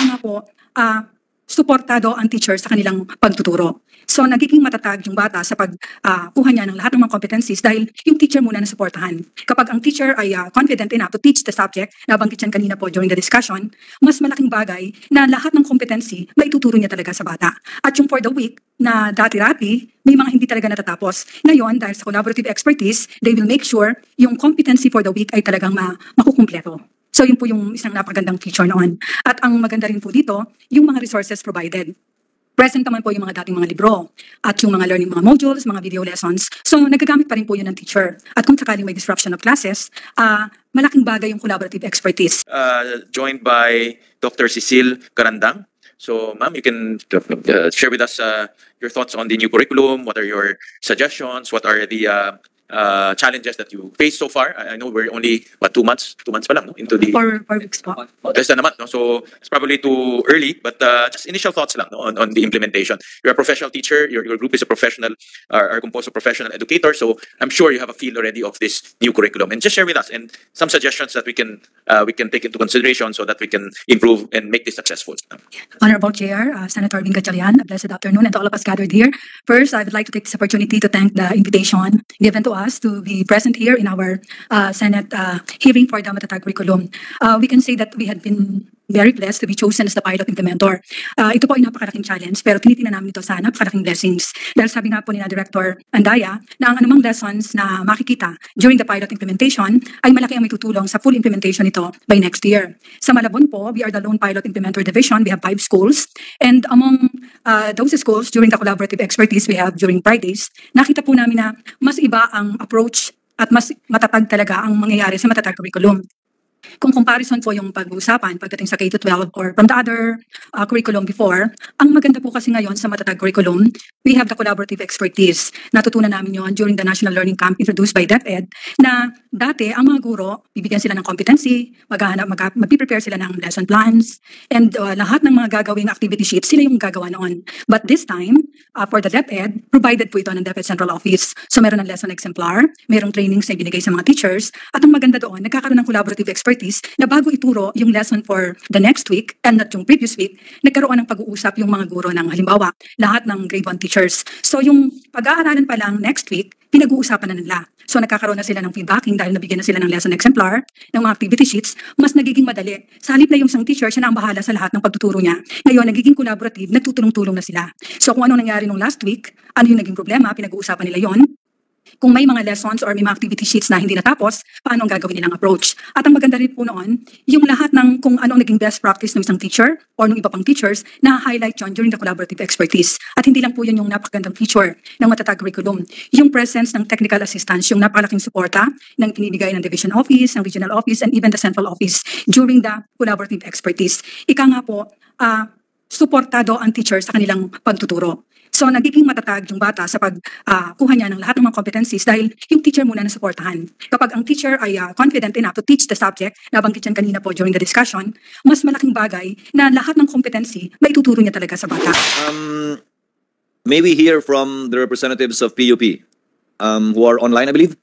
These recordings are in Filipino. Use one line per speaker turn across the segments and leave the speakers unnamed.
nga po, suportado ang teacher sa kanilang pagtuturo. So nagiging matatag yung bata sa pagkuha niya ng lahat ng mga competencies dahil yung teacher muna na suportahan. Kapag ang teacher ay confident enough to teach the subject, nabanggit yan kanina po during the discussion, mas malaking bagay na lahat ng competency maituturo niya talaga sa bata. At yung for the week na dati-dati, may mga hindi talaga natatapos. Ngayon, dahil sa collaborative expertise, they will make sure yung competency for the week ay talagang makukumpleto. So yun po yung isang napagandang feature noon. At ang maganda rin po dito, yung mga resources provided. Present naman po yung mga dating mga libro at yung mga learning mga modules, mga video lessons. So nagagamit pa rin po yun ng teacher. At kung sakaling may disruption of classes, malaking bagay yung collaborative expertise.
Joined by Dr. Cecile Carandang. So ma'am, you can share with us your thoughts on the new curriculum. What are your suggestions? What are the challenges that you faced so far? I know we're only 2 months pa lang, no, into the
4 weeks po.
less than a month, no? So it's probably too early, but just initial thoughts lang, no, on the implementation. You're a professional teacher, your group is a professional, are composed of professional educators, so I'm sure you have a feel already of this new curriculum. And just share with us and some suggestions that we can take into consideration so that we can improve and make this successful.
Honorable Chair, Senator Bing Gatchalian, a blessed afternoon, and to all of us gathered here. First, I would like to take this opportunity to thank the invitation given to us to be present here in our Senate hearing for the Matatag curriculum. We can say that we had been very blessed to be chosen as the pilot implementer. Ito po ay napakalaking challenge, pero tinitingnan namin ito sa napakalaking blessings. Dahil sabi nga po ni Director Andaya na ang anumang lessons na makikita during the pilot implementation ay malaki ang may tutulong sa full implementation nito by next year. Sa Malabon po, we are the lone pilot implementer division. We have 5 schools. And among those schools, during the collaborative expertise we have during Fridays, nakita po namin na mas iba ang approach at mas matatag talaga ang mangyayari sa Matatag curriculum. Kung comparison po yung pag-uusapan pagdating sa K-12 or from the other curriculum before, ang maganda po kasi ngayon sa Matatag curriculum, we have the collaborative expertise. Natutunan namin yon during the National Learning Camp introduced by DepEd na dati ang mga guro, bibigyan sila ng competency, mag-prepare sila ng lesson plans, and lahat ng mga gagawing activity sheets, sila yung gagawa noon. But this time, for the DepEd, provided po ito ng DepEd Central Office. So meron ng lesson exemplar, merong trainings na ibinigay sa mga teachers, at ang maganda doon, nagkakaroon ng collaborative expertise na bago ituro yung lesson for the next week and not yung previous week, nagkaroon ng pag-uusap yung mga guro ng halimbawa, lahat ng grade 1 teachers. So yung pag-aaralan pa lang next week, pinag-uusapan na nila. So nagkakaroon na sila ng feedbacking dahil nabigyan na sila ng lesson exemplar, ng mga activity sheets, mas nagiging madali. Sa halip na yung isang teacher, siya na ang bahala sa lahat ng pagtuturo niya. Ngayon, nagiging collaborative, nagtutulong-tulong na sila. So kung anong nangyari nung last week, ano yung naging problema, pinag-uusapan nila yon. Kung may mga lessons or may mga activity sheets na hindi natapos, paano ang gagawin nilang approach? At ang maganda rin po noon, yung lahat ng kung ano ang naging best practice ng isang teacher or ng iba pang teachers, na-highlight yun during the collaborative expertise. At hindi lang po yun yung napakagandang feature ng Matatag curriculum. Yung presence ng technical assistance, yung napakalaking suporta ng pinibigay ng division office, ng regional office, and even the central office during the collaborative expertise. Ika nga po, suportado ang teacher sa kanilang pagtuturo. So nagiging matatag yung bata sa pagkuha niya ng lahat ng mga competencies dahil yung teacher muna na suportahan. Kapag ang teacher ay confident enough to teach the subject, nabanggit yan kanina po during the discussion, mas malaking bagay na lahat ng competency maituturo niya talaga sa bata.
May we hear from the representatives of PUP who are online, I believe?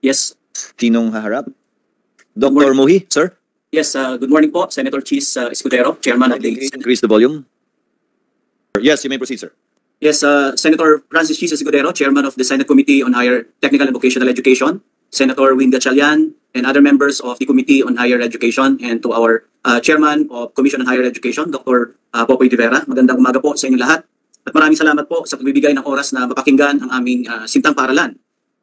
Yes.
Sinong haharap? Dr. Mohi, sir?
Yes, good morning po, Senator Cheese Escudero, Chairman of the...
Increase the volume. Yes, you may proceed, sir.
Yes, Senator Francis Cheese Escudero, Chairman of the Senate Committee on Higher Technical and Vocational Education, Senator Wing Gatchalian, and other members of the Committee on Higher Education, and to our Chairman of Commission on Higher Education, Dr. Popoy Rivera. Magandang umaga po sa inyo lahat. At maraming salamat po sa pagbibigay ng oras na mapakinggan ang aming sintang paaralan.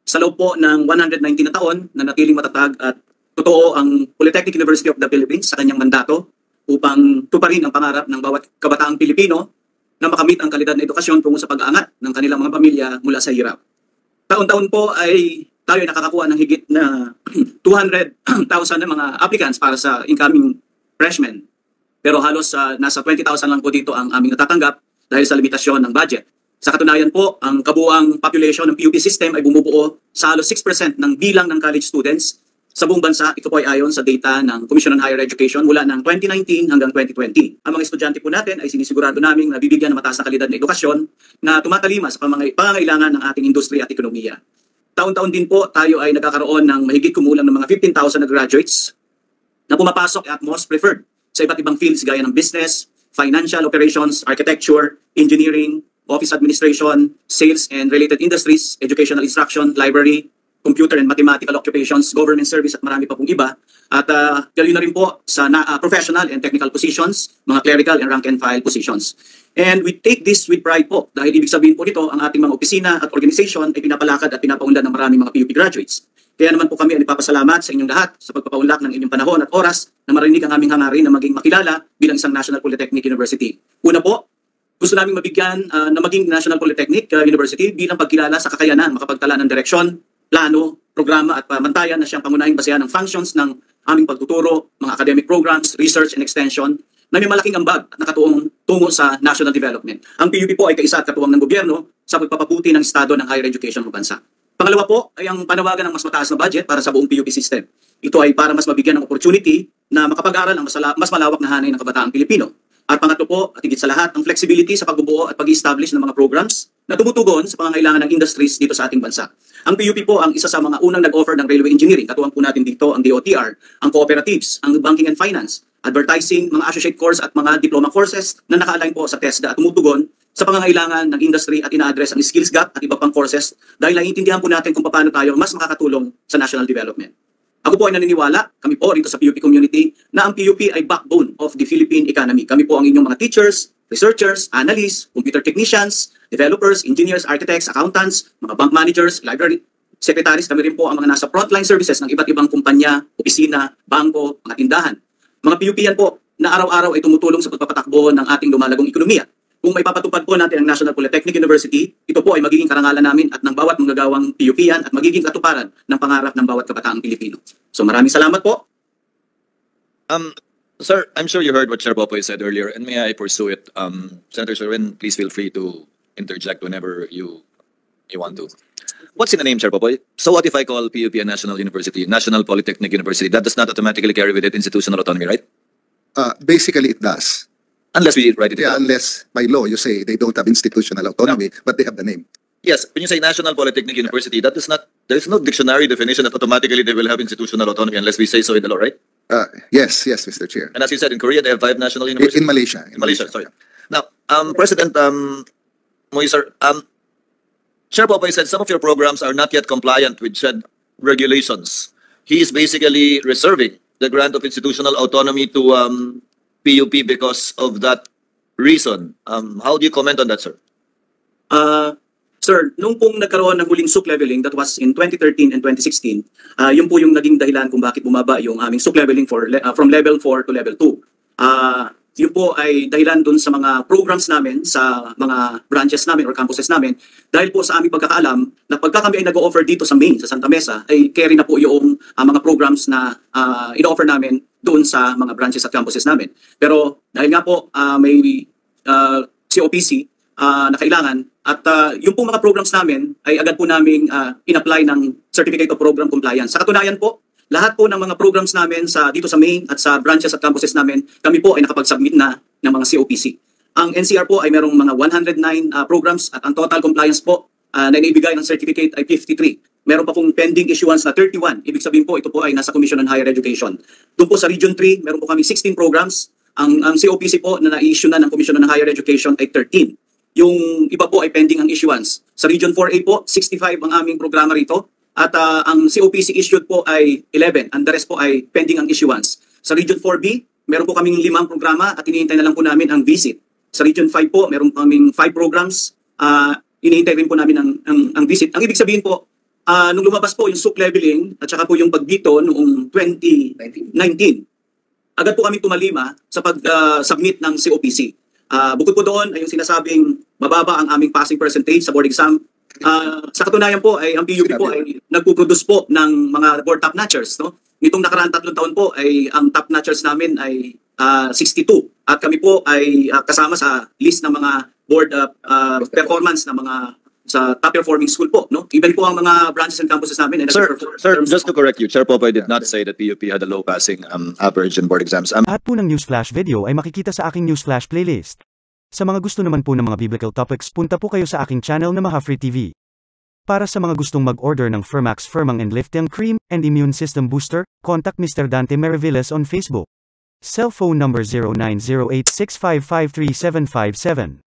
Sa loob po ng 119 na taon na natiling matatag at totoo ang Polytechnic University of the Philippines sa kanyang mandato upang tuparin ang pangarap ng bawat kabataang Pilipino na makamit ang kalidad na edukasyon tungo sa pag-aangat ng kanilang mga pamilya mula sa hirap. Taon-taon po ay tayo ay nakakakuha ng higit na 200,000 na mga applicants para sa incoming freshmen. Pero halos nasa 20,000 lang po dito ang aming natatanggap dahil sa limitasyon ng budget. Sa katunayan po, ang kabuuang population ng PUP system ay bumubuo sa halos 6% ng bilang ng college students sa buong bansa. Ito po ay ayon sa data ng Commission on Higher Education mula ng 2019 hanggang 2020. Ang mga estudyante po natin ay sinisigurado namin na bibigyan ng mataas na kalidad na edukasyon na tumatalima sa pangangailangan ng ating industriya at ekonomiya. Taon-taon din po tayo ay nagkakaroon ng mahigit kumulang ng mga 15,000 na graduates na pumapasok at most preferred sa iba't ibang fields gaya ng business, financial operations, architecture, engineering, office administration, sales and related industries, educational instruction, library, computer and mathematical occupations, government service at marami pa pong iba. At galing na rin po sa professional and technical positions, mga clerical and rank and file positions. And we take this with pride po dahil ibig sabihin po nito ang ating mga opisina at organization ay pinapalakad at pinapaunlad ng maraming mga PUP graduates. Kaya naman po kami ay nagpapasalamat sa inyong lahat sa pagpapaunlak ng inyong panahon at oras na marinig ang aming hangarin na maging makilala bilang isang National Polytechnic University. Una po, gusto namin mabigyan na maging National Polytechnic University bilang pagkilala sa kakayanan makapagtala ng direksyon, plano, programa at pamantayan na siyang pangunahing basehan ng functions ng aming pagtuturo, mga academic programs, research and extension na may malaking ambag at nakatuong tungo sa national development. Ang PUP po ay kaisa at katuwang ng gobyerno sa pagpapabuti ng estado ng higher education ng bansa. Pangalawa po ay ang panawagan ng mas mataas na budget para sa buong PUP system. Ito ay para mas mabigyan ng opportunity na makapag-aral ang mas malawak na hanay ng kabataang Pilipino. At pangatlo po, at higit sa lahat, ang flexibility sa pagbubuo at pag-establish ng mga programs na tumutugon sa pangangailangan ng industries dito sa ating bansa. Ang PUP po ang isa sa mga unang nag-offer ng railway engineering. Katuwang po natin dito ang DOTR, ang cooperatives, ang banking and finance, advertising, mga associate course at mga diploma courses na naka-align po sa TESDA at tumutugon sa pangangailangan ng industry at ina-address ang skills gap at iba pang courses dahil naiintindihan po natin kung paano tayo mas makakatulong sa national development. Ako po ay naniniwala, kami po rito sa PUP community, na ang PUP ay backbone of the Philippine economy. Kami po ang inyong mga teachers, researchers, analysts, computer technicians, developers, engineers, architects, accountants, mga bank managers, library secretaries. Kami rin po ang mga nasa frontline services ng iba't ibang kumpanya, opisina, bangko, mga tindahan. Mga PUP yan po na araw-araw ay tumutulong sa pagpapatakbo ng ating lumalagong ekonomiya. Kung may papatupad po natin ang National Polytechnic University, ito po ay magiging karangalan namin at ng bawat manggagawang PUP yan at magiging katuparan ng pangarap ng bawat kabataang Pilipino. So maraming salamat po.
Sir, I'm sure you heard what Chair Popoy said earlier, and may I pursue it? Senator Sherwin, please feel free to interject whenever you want to. What's in the name, Chair Popoy? So what if I call PUP a national university, National Polytechnic University? That does not automatically carry with it institutional autonomy, right?
Basically, it does.
Unless we write it
Yeah,
down.
unless by law you say they don't have institutional autonomy, but they have the name.
Yes, when you say National Polytechnic University, that is not, there is no dictionary definition that automatically they will have institutional autonomy unless we say so in the law, right?
Yes, Mr. Chair.
And as you said, in Korea, they have 5 national
In
universities.
Malaysia.
In Malaysia, sorry. Now, President Moiser, Chair Popoy said some of your programs are not yet compliant with said regulations. He is basically reserving the grant of institutional autonomy to PUP because of that reason. How do you comment on that, sir?
Sir, nung pong nagkaroon ng huling SUC leveling, that was in 2013 and 2016, yun po yung naging dahilan kung bakit bumaba yung aming SUC leveling from level 4 to level 2. Yun po ay dahilan dun sa mga programs namin, sa mga branches namin or campuses namin, dahil po sa aming pagkakaalam na pagka kami ay nag-o-offer dito sa main, sa Santa Mesa, ay carry na po yung mga programs na ino-offer namin doon sa mga branches at campuses namin. Pero dahil nga po may COPC na kailangan at yung po mga programs namin ay agad po namin in-apply ng Certificate of Program Compliance. Sa katunayan po, lahat po ng mga programs namin dito sa main at sa branches at campuses namin, kami po ay nakapag-submit na ng mga COPC. Ang NCR po ay merong mga 109 programs at ang total compliance po na inaibigay ng certificate ay 53. Meron pa pong pending issuance na 31. Ibig sabihin po, ito po ay nasa Commission on Higher Education. Doon po sa Region 3, meron po kami 16 programs. Ang COPC po na na-issue na ng Commission on Higher Education ay 13. Yung iba po ay pending ang issuance. Sa Region 4A po, 65 ang aming programa rito. At ang COPC issued po ay 11. And the rest po ay pending ang issuance. Sa Region 4B, meron po kaming 5 programa at hinihintay na lang po namin ang visit. Sa Region 5 po, meron po kaming 5 programs. Hinihintay rin po namin ang visit. Ang ibig sabihin po, nung lumabas po yung SUC leveling at saka po yung pagdito noong 2019, agad po kami tumalima sa pag-submit ng COPC. Bukod po doon ay yung sinasabing mababa ang aming passing percentage sa board exam. Sa katunayan po ay ang PUP po ay nagpo-produce po ng mga board top notchers, no? Nitong nakaraan 3 taon po ay ang top notchers namin ay 62 at kami po ay kasama sa list ng mga board performance ng mga sa top performing school po, no? Even po ang mga branches and campuses namin ay
Sir, just to correct you, Chair Popoy did not say that PUP had a low passing average in board exams.
Lahat po ng Newsflash video ay makikita sa aking Newsflash playlist. Sa mga gusto naman po ng mga biblical topics, punta po kayo sa aking channel na Maha Free TV. Para sa mga gustong mag-order ng Fermax Firmang and Lifting Cream and Immune System Booster, contact Mr. Dante Meraviles on Facebook. Cell phone number 090865537557.